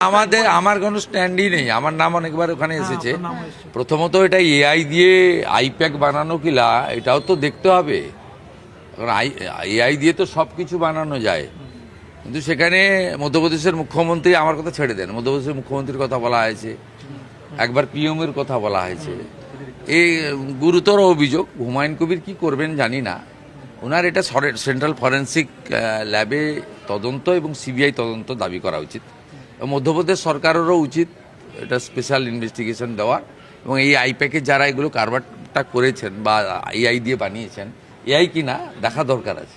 আমার কোনো স্ট্যান্ডই নেই। আমার নাম অনেকবার ওখানে এসেছে। প্রথমত এটা এআই দিয়ে আইপ্যাক বানানো কিনা এটাও তো দেখতে হবে, কারণ এআই দিয়ে তো সব কিছু বানানো যায়। কিন্তু সেখানে মধ্যপ্রদেশের মুখ্যমন্ত্রী, আমার কথা ছেড়ে দেন, মধ্যপ্রদেশের মুখ্যমন্ত্রীর কথা বলা হয়েছে, একবার পিএমের কথা বলা হয়েছে। এই গুরুতর অভিযোগ। হুমায়ুন কবির কি করবেন জানি না। ওনার এটা সেন্ট্রাল ফরেন্সিক ল্যাবে তদন্ত এবং সিবিআই তদন্ত দাবি করা উচিত। মধ্যপ্রদেশ সরকারেরও উচিত এটা স্পেশাল ইনভেস্টিগেশন দেওয়ার, এবং এই আইপ্যাকে যারা এগুলো কারবারটা করেছেন বা এআই দিয়ে বানিয়েছেন, এআই কিনা দেখা দরকার আছে।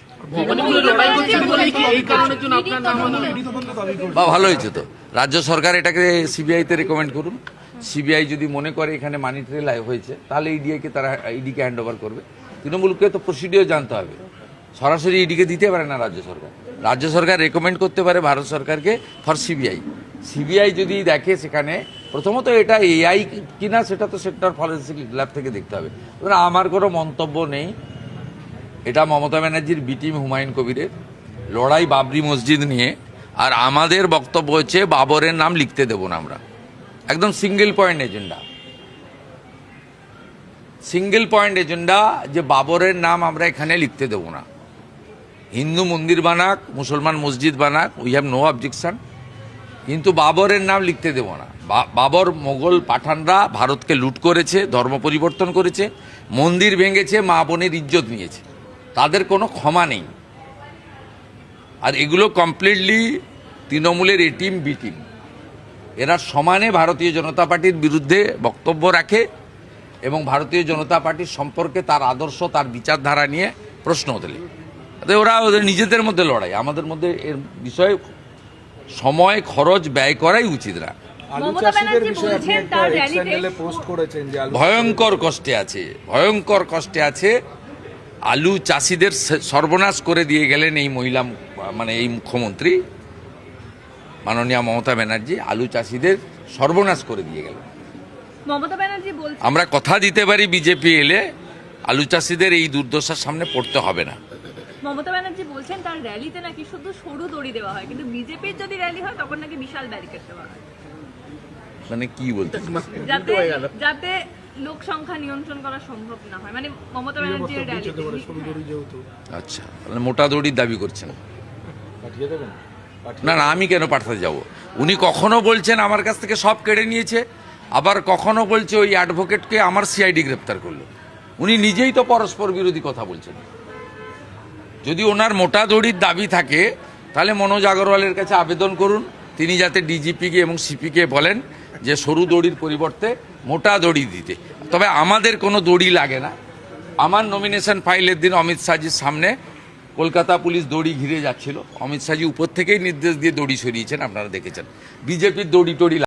বা ভালো হয়েছে তো, রাজ্য সরকার এটাকে সিবিআইতে রেকমেন্ড করুন। সিবিআই যদি মনে করে এখানে মানি ট্রেল হয়েছে, তাহলে ইডিকে তারা ইডিকে হ্যান্ড ওভার করবে। তৃণমূলকে তো প্রসিডিওর জানতে হবে, সরাসরি ইডিকে দিতে পারে না রাজ্য সরকার। রাজ্য সরকার রেকমেন্ড করতে পারে ভারত সরকারকে ফর সিবিআই। সিবিআই যদি দেখে সেখানে প্রথমত এটা এআই কিনা, সেটা তো সেন্ট্রাল ফরেন্সিক ল্যাব থেকে দেখতে হবে। এবার আমার কোনো মন্তব্য নেই। এটা মমতা ব্যানার্জির বি টিম হুমায়ুন কবিরের লড়াই বাবরি মসজিদ নিয়ে। আর আমাদের বক্তব্য হচ্ছে বাবরের নাম লিখতে দেব না আমরা। একদম single point agenda, single point agenda যে বাবরের নাম আমরা এখানে লিখতে দেব না। হিন্দু মন্দির বানাক, মুসলমান মসজিদ বানাক, উই হ্যাভ নো অবজেকশন, কিন্তু বাবরের নাম লিখতে দেব না। বাবর মোগল পাঠানরা ভারতকে লুট করেছে, ধর্ম পরিবর্তন করেছে, মন্দির ভেঙেছে, মা বোনের ইজ্জত নিয়েছে, তাদের কোনো ক্ষমা নেই। আর এগুলো কমপ্লিটলি তৃণমূলের এ টিম বি টিম, এরা সমানে ভারতীয় জনতা পার্টির বিরুদ্ধে বক্তব্য রাখে এবং ভারতীয় জনতা পার্টির সম্পর্কে তার আদর্শ, তার বিচারধারা নিয়ে প্রশ্ন তোলে। ওরা ওদের নিজেদের মধ্যে লড়াই, আমাদের মধ্যে এর বিষয়ে সময় খরচ ব্যয় করাই উচিত না। ভয়ঙ্কর কষ্টে আছে, ভয়ঙ্কর কষ্টে আছে। আলু চাষিদের সর্বনাশ করে দিয়ে গেলেন এই মহিলা, মানে এই মুখ্যমন্ত্রী মাননীয়া মমতা ব্যানার্জি আলু চাষিদের সর্বনাশ করে দিয়ে গেলেন। আমরা কথা দিতে পারি বিজেপি এলে আলু চাষিদের এই দুর্দশার সামনে পড়তে হবে না। মমতা ব্যানার্জি বলছেন তার র্যালিতে নাকি শুধু সরু দড়ি দেওয়া হয়, কিন্তু বিজেপির যদি র্যালি হয় তখন নাকি বিশাল ব্যারিকেড দেওয়া হয়। মানে কি বলতে, যাতে লোক সংখ্যা নিয়ন্ত্রণ করা সম্ভব না হয়, মানে মমতা ব্যানার্জির র্যালি। আচ্ছা, মানে মোটা দড়ির দাবি করছেন? না না, আমি কেন পাঠাতে যাব? উনি কখনো বলছেন আমার কাছ থেকে সব কেড়ে নিয়েছে, আবার কখনো বলছে ওই অ্যাডভোকেটকে আমার সিআইডি গ্রেপ্তার করলো। উনি নিজেই তো পরস্পর বিরোধী কথা বলছেন। যদি ওনার মোটা দড়ির দাবি থাকে তাহলে মনোজ আগরওয়ালের কাছে আবেদন করুন, তিনি যাতে ডিজিপিকে এবং সিপিকে বলেন যে সরু দড়ির পরিবর্তে মোটা দড়ি দিতে। তবে আমাদের কোনো দড়ি লাগে না। আমার নমিনেশন ফাইলের দিন অমিত শাহজির সামনে কলকাতা পুলিশ দড়ি ঘিরে যাচ্ছিল, অমিত শাহজি উপর থেকেই নির্দেশ দিয়ে দড়ি সরিয়েছেন, আপনারা দেখেছেন। বিজেপির দড়ি টড়ি